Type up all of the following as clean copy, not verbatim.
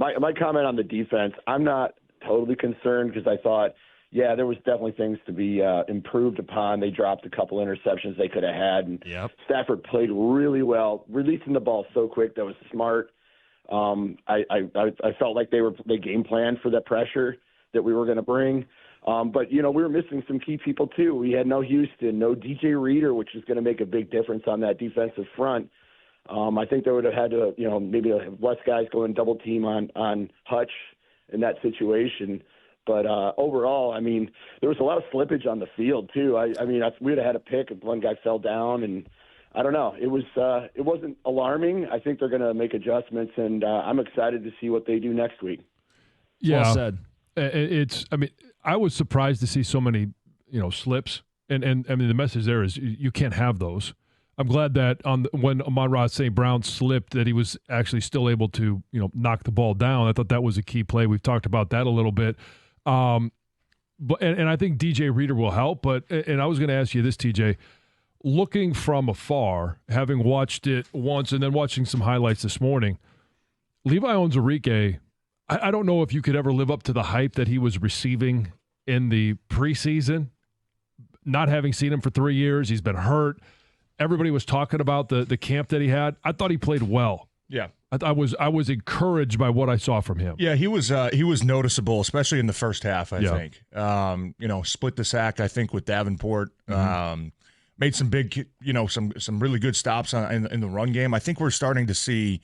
My comment on the defense, I'm not totally concerned because I thought, yeah, there was definitely things to be improved upon. They dropped a couple interceptions they could have had, and Stafford played really well, releasing the ball so quick. That was smart. I felt like they game planned for the pressure that we were going to bring. But, we were missing some key people, too. We had no Houston, no DJ Reader, which is going to make a big difference on that defensive front. I think they would have had to, maybe have less guys going double team on Hutch in that situation. But overall, I mean, there was a lot of slippage on the field, too. We would have had a pick if one guy fell down, and I don't know. It wasn't alarming. I think they're going to make adjustments, and I'm excited to see what they do next week. Yeah. Well said. I was surprised to see so many, slips. And the message there is you can't have those. I'm glad that when Amon-Ra St. Brown slipped, that he was actually still able to, knock the ball down. I thought that was a key play. We've talked about that a little bit. But I think DJ Reader will help. And I was going to ask you this, TJ. Looking from afar, having watched it once and then watching some highlights this morning, Levi Onwuzurike, I don't know if you could ever live up to the hype that he was receiving in the preseason. Not having seen him for 3 years, he's been hurt. Everybody was talking about the camp that he had. I thought he played well. Yeah, I was encouraged by what I saw from him. Yeah, he was noticeable, especially in the first half. I think split the sack. I think with Davenport. Made some big, some really good stops in the run game. I think we're starting to see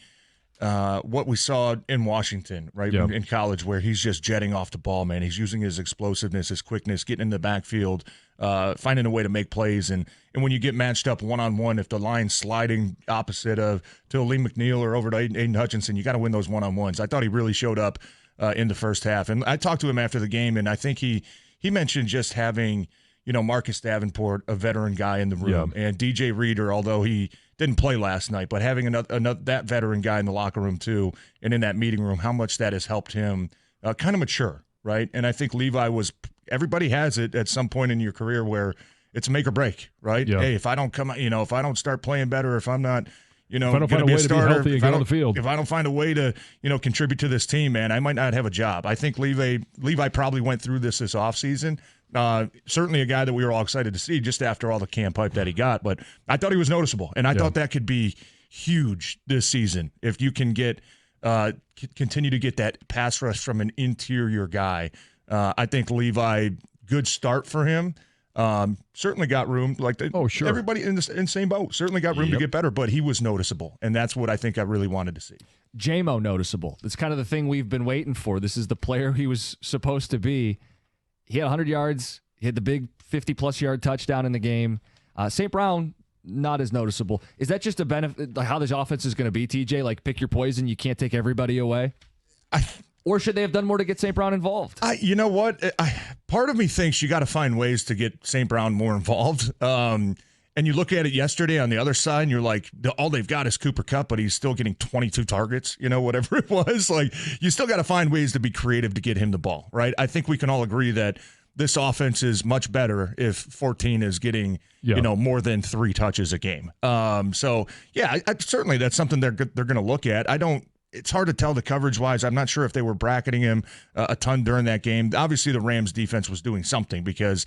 what we saw in Washington, right, in college, where he's just jetting off the ball, man. He's using his explosiveness, his quickness, getting in the backfield, finding a way to make plays. And when you get matched up one-on-one, if the line's sliding opposite to Lee McNeil or over to Aiden Hutchinson, you got to win those one-on-ones. I thought he really showed up in the first half. And I talked to him after the game, and I think he mentioned just having – Marcus Davenport, a veteran guy in the room, and DJ Reader, although he didn't play last night, but having another that veteran guy in the locker room too, and in that meeting room, how much that has helped him kind of mature, right? And I think Levi everybody has it at some point in your career where it's make or break, right? Yeah. Hey, if I don't if I don't start playing better, if I'm not if I don't find a way to be healthy and get on the field. If I don't find a way to, contribute to this team, man, I might not have a job. I think Levi probably went through this offseason. Certainly a guy that we were all excited to see just after all the camp hype that he got. But I thought he was noticeable, and I thought that could be huge this season if you can get continue to get that pass rush from an interior guy. I think Levi, good start for him. Certainly got room. Sure. Everybody in the same boat. Certainly got room to get better, but he was noticeable, and that's what I think I really wanted to see. J-Mo noticeable. It's kind of the thing we've been waiting for. This is the player he was supposed to be. He had 100 yards. He had the big 50-plus yard touchdown in the game. St. Brown, not as noticeable. Is that just a benefit, how this offense is going to be, TJ? Like, pick your poison. You can't take everybody away? Or should they have done more to get St. Brown involved? You know what? Part of me thinks you got to find ways to get St. Brown more involved. And you look at it yesterday on the other side, and you're like, all they've got is Cooper Kupp, but he's still getting 22 targets, whatever it was. Like, you still got to find ways to be creative to get him the ball, right? I think we can all agree that this offense is much better if 14 is getting, more than 3 touches a game. Certainly that's something they're going to look at. It's hard to tell the coverage-wise. I'm not sure if they were bracketing him a ton during that game. Obviously, the Rams' defense was doing something because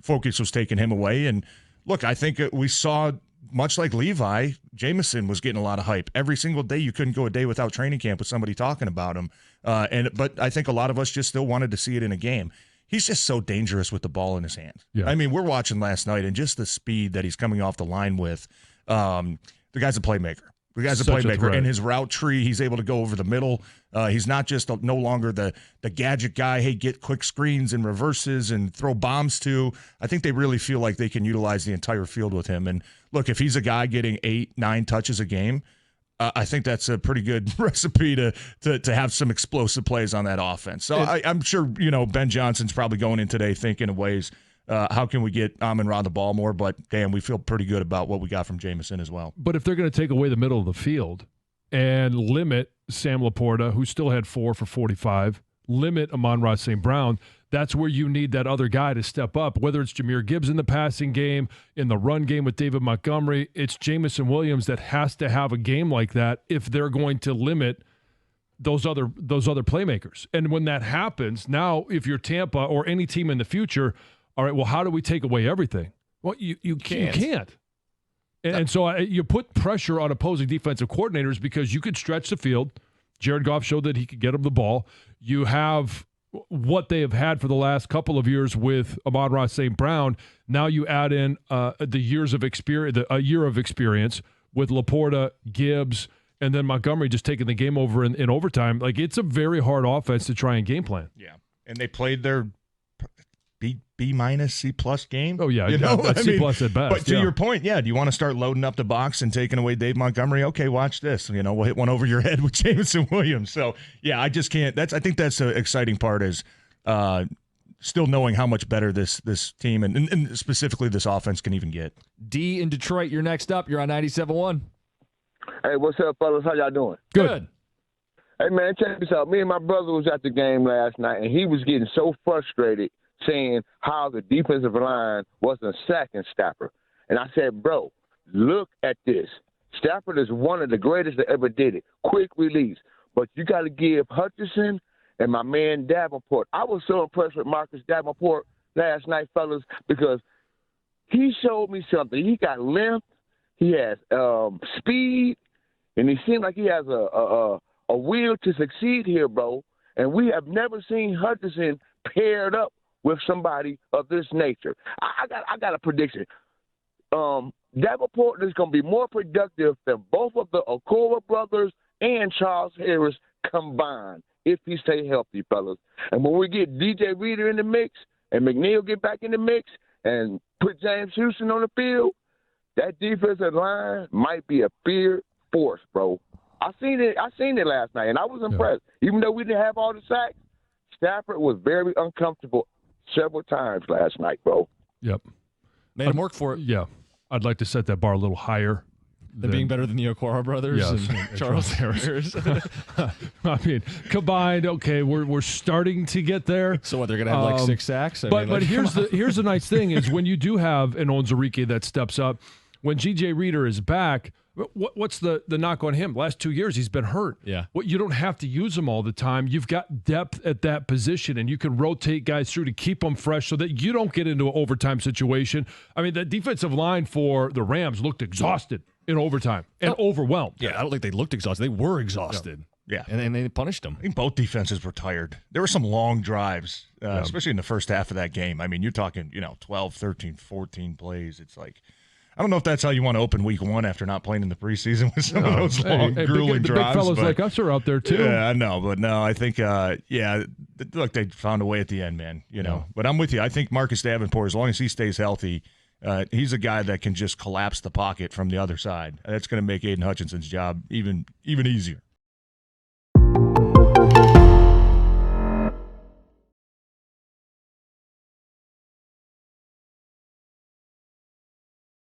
focus was taking him away. And, look, I think we saw, much like Levi, Jameson was getting a lot of hype. Every single day, you couldn't go a day without training camp with somebody talking about him. But I think a lot of us just still wanted to see it in a game. He's just so dangerous with the ball in his hands. Yeah. I mean, we're watching last night, and just the speed that he's coming off the line with, the guy's a playmaker. The guy's a playmaker. In his route tree, he's able to go over the middle. He's not just no longer the gadget guy, hey, get quick screens and reverses and throw bombs to. I think they really feel like they can utilize the entire field with him. And, look, if he's a guy getting 8-9 touches a game, I think that's a pretty good recipe to have some explosive plays on that offense. So I'm sure, Ben Johnson's probably going in today thinking of ways, how can we get Amon-Ra the ball more? But, damn, we feel pretty good about what we got from Jameson as well. But if they're going to take away the middle of the field and limit Sam Laporta, who still had 4 for 45, limit Amon-Ra St. Brown, that's where you need that other guy to step up, whether it's Jahmyr Gibbs in the passing game, in the run game with David Montgomery. It's Jameson Williams that has to have a game like that if they're going to limit those other playmakers. And when that happens, now if you're Tampa or any team in the future, all right, well, how do we take away everything? Well, you can't. And so you put pressure on opposing defensive coordinators because you could stretch the field. Jared Goff showed that he could get them the ball. You have what they have had for the last couple of years with Amon-Ra St. Brown. Now you add in the years of experience, a year of experience with Laporta, Gibbs, and then Montgomery just taking the game over in overtime. Like, it's a very hard offense to try and game plan. Yeah, and they played their B minus C plus game. Oh yeah, C plus at best. But to your point, do you want to start loading up the box and taking away Dave Montgomery? Okay, watch this. We'll hit one over your head with Jameson Williams. So I just can't. I think that's the exciting part is still knowing how much better this team and specifically this offense can even get. D in Detroit, you're next up. You're on 97.1. Hey, what's up, fellas? How y'all doing? Good. Hey, man, check this out. Me and my brother was at the game last night, and he was getting so frustrated saying how the defensive line wasn't sacking Stafford. And I said, bro, look at this. Stafford is one of the greatest that ever did it. Quick release. But you got to give Hutchinson and my man Davenport. I was so impressed with Marcus Davenport last night, fellas, because he showed me something. He got length. He has speed. And he seemed like he has a will to succeed here, bro. And we have never seen Hutchinson paired up with somebody of this nature. I got a prediction. Davenport is going to be more productive than both of the Okoro brothers and Charles Harris combined if he stay healthy, fellas. And when we get DJ Reader in the mix and McNeil get back in the mix and put James Houston on the field, that defensive line might be a feared force, bro. I seen it last night, and I was impressed. Yeah. Even though we didn't have all the sacks, Stafford was very uncomfortable several times last night, bro. Yep. Made him work for it. Yeah. I'd like to set that bar a little higher. Than being better than the Okoro brothers and Charles Harris. I mean, combined, okay, we're starting to get there. So what, they're going to have like 6 sacks? But here's the nice thing is when you do have an Onwuzurike that steps up, when G.J. Reader is back, what's the knock on him? Last 2 years, he's been hurt. Yeah. You don't have to use him all the time. You've got depth at that position, and you can rotate guys through to keep them fresh so that you don't get into an overtime situation. I mean, the defensive line for the Rams looked exhausted in overtime and overwhelmed. Yeah, I don't think they looked exhausted. They were exhausted. Yeah. And they punished them. I think both defenses were tired. There were some long drives, especially in the first half of that game. I mean, you're talking, 12, 13, 14 plays. It's like, I don't know if that's how you want to open week one after not playing in the preseason with some of those long, grueling drives. The big fellas like us are out there, too. Yeah, I know. But no, I think, look, they found a way at the end, man. But I'm with you. I think Marcus Davenport, as long as he stays healthy, he's a guy that can just collapse the pocket from the other side. That's going to make Aiden Hutchinson's job even easier.